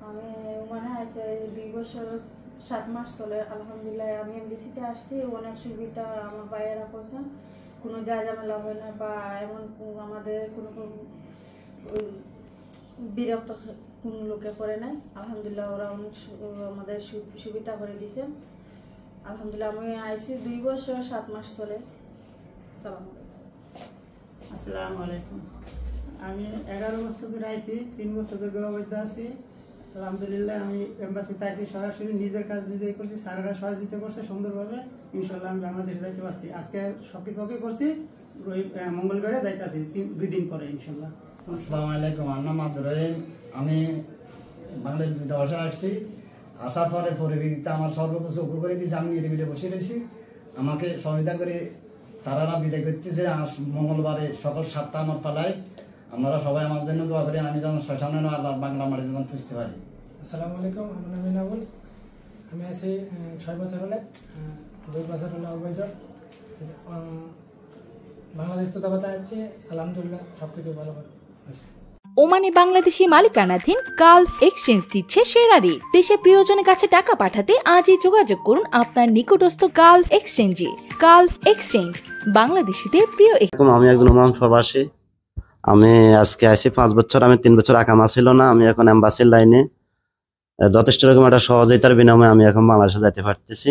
আমি ওমানে আসে 2 বছর 7 মাস চলে। আলহামদুলিল্লাহ আমি এমডিসিতে আসছি, অনেক সুবিধা আমার ভাইয়েরা করছেন, কোনো ঝামেলা হয় না বা এমন আমাদের কোনো বিরক্ত কোনো লোকে করে নাই। আলহামদুলিল্লাহ ওরা অনেক আমাদের সুবিধা করে দিয়েছেন। আলহামদুলিল্লাহ আমি আইসি 2 বছর 7 মাস চলে। সালাম আলাইকুম। আসসালামু আলাইকুম। আমি 11 বছর ধরে আইসি, 3 বছর ধরে বিবাহিত আছি। আলহামদুলিল্লাহ আমি এম্বাসিতে আইসি, সরাসরি নিজের কাজ নিজেই করছি, স্যারেরা সহযোগিতা করছে সুন্দরভাবে। ইনশাল্লাহ আমি বাংলাদেশে যাইতে পারছি। আজকে সবকিছু ওকে করছি, মঙ্গলবারে যাইতেছি 2 দিন পরে ইনশাল্লাহ। আসসালামু আলাইকুম। আমার নাম আব্দুর রহিম। আমি বাংলাদেশ দূতাবাসে আসছি। আসার পরে পরিবেশিতে আমার সর্বোচ্চ চৌকো করে দিয়েছে, আমি নিরিবিলে বসে রয়েছি। আমাকে সহায়তা করে স্যারেরা বিদায় করতেছে। মঙ্গলবারে সকাল 7টা আমার পালায়। আপনারা সবাই আমার জন্য দোয়া করেন, আমি যেন শ্মশানে আর বাংলা মাটি যেন খুঁজতে পারি। আসসালামু আলাইকুম। আমার নাম ইনাবুল। আমি আছি 6 বছর হলে, 2 বছর হলে অবৈধ। বাংলাদেশ দূতাবাসে আসছে, আলহামদুলিল্লাহ সব কিছু ভালো আছে। ওমানে বাংলাদেশি মালিকানাধীন গালফ এক্সচেঞ্জ দিচ্ছে সেরা রেট। দেশে প্রিয়জনের কাছে টাকা পাঠাতে আজই যোগাযোগ করুন আপনার নিকটস্থ গালফ এক্সচেঞ্জে। গালফ এক্সচেঞ্জ, বাংলাদেশিদের প্রিয়। আমি একজন ওমান প্রবাসী। আমি আজকে আসি 5 বছর। আমি 3 বছর আকামা ছিল না। আমি এখন এম্বাসির লাইনে যথেষ্ট রকম একটা সহযোগিতার বিনিময়ে আমি এখন বাংলাদেশে যাইতে পারতেছি।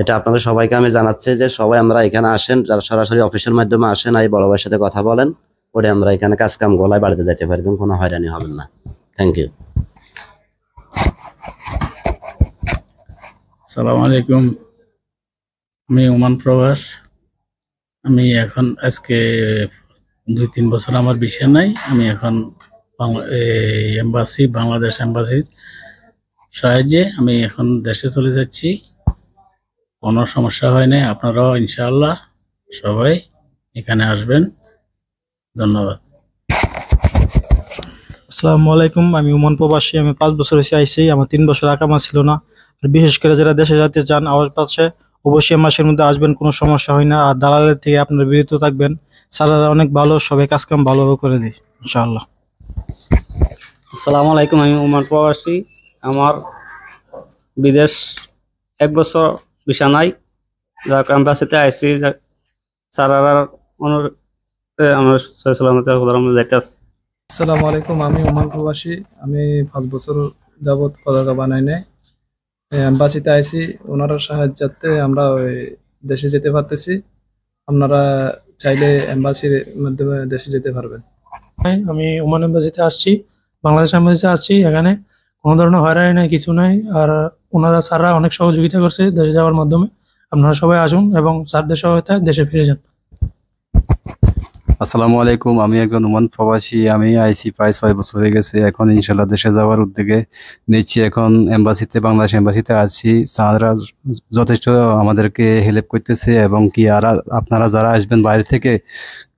এটা আপনাদের সবাইকে আমি জানাচ্ছি যে সবাই আমরা এখানে আসেন, যারা সরাসরি অফিসের মাধ্যমে আসেন, এই বড় ভাইয়ের সাথে কথা বলেন, পরে আমরা এখানে কাজ কাম গলায় বাড়িতে যেতে পারবেন, কোনো হয়রানি হবেন না। Thank you. আসসালামু আলাইকুম। আমি ওমান প্রবাস। আমি এখন আজকে 2-3 বছর আমার ভিসা নাই। আমি এখন এম্বাসি, বাংলাদেশ এম্বাসির সাহায্যে আমি এখন দেশে চলে যাচ্ছি। কোনো সমস্যা হয় নাই। আপনারাও ইনশাআল্লাহ সবাই এখানে আসবেন। ধন্যবাদ। আসসালামু আলাইকুম। আমি ওমান প্রবাসী। আমি 5 বছর হয়েছে আইসি। আমার 3 বছর আকামা ছিল না। আর বিশেষ করে যারা দেশে যেতে চান আওয়াজে অবশ্যই মাসের মধ্যে আসবেন, কোনো সমস্যা হয় না। আর দালালের থেকে আপনারা বিরত থাকবেন। স্যারেরা অনেক ভালো, সবাই কাজ কাম ভালোভাবে করে দেয় ইনশাআল্লাহ। আসসালামু আলাইকুম। আমি ওমান প্রবাসী। আমার বিদেশ 1 বছর ভিসা নাই। যাক এম্বাসিতে আইসি, স্যারেরা আমার সালামতে যাইতেছে। আসসালামু আলাইকুম। আমি ওমান প্রবাসী। আমি 5 বছর যাবৎ পতাকা বানাই নাই। এম্বাসিতে আইসি, ওনারা সাহায্যার্থে আমরা দেশে যেতে পারতেছি। আপনারা চাইলে এম্বাসির মাধ্যমে দেশে যেতে পারবেন। আমি ওমান এম্বাসিতে আসছি, বাংলাদেশ এম্বাসিতে আসছি। এখানে কোনো ধরনের হয়রানি নাই, কিছু নাই। আর ওনারা স্যাররা অনেক সহযোগিতা করছে দেশে যাওয়ার মাধ্যমে। আপনারা সবাই আসুন এবং স্যারদের সহায়তায় দেশে ফিরে যান। আসসালামু আলাইকুম। আমি একজন ওমান প্রবাসী। আমি আইসি প্রায় 6 বছর হয়ে গেছে। এখন ইনশাল্লাহ দেশে যাওয়ার উদ্যোগে নিচ্ছি। এখন এম্বাসিতে, বাংলাদেশ এম্বাসিতে আছি। স্যাররা যথেষ্ট আমাদেরকে হেল্প করতেছে এবং কি আর আপনারা যারা আসবেন বাইরে থেকে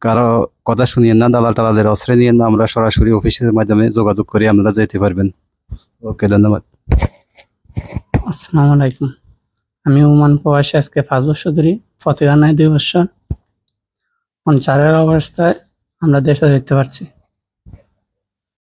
কারো কথা শুনিয়েন না, দালাল টালালের আশ্রয় নিয়েন না। আমরা সরাসরি অফিসের মাধ্যমে যোগাযোগ করে আপনারা যেতে পারবেন। ওকে, ধন্যবাদ। আসসালামু আলাইকুম। আমি ওমান প্রবাসী। আজকে 5 বছর ধরে, পতাকা নাই 2 বছর। চারের অবস্থায় আমরা দেশে যেতে পারছি।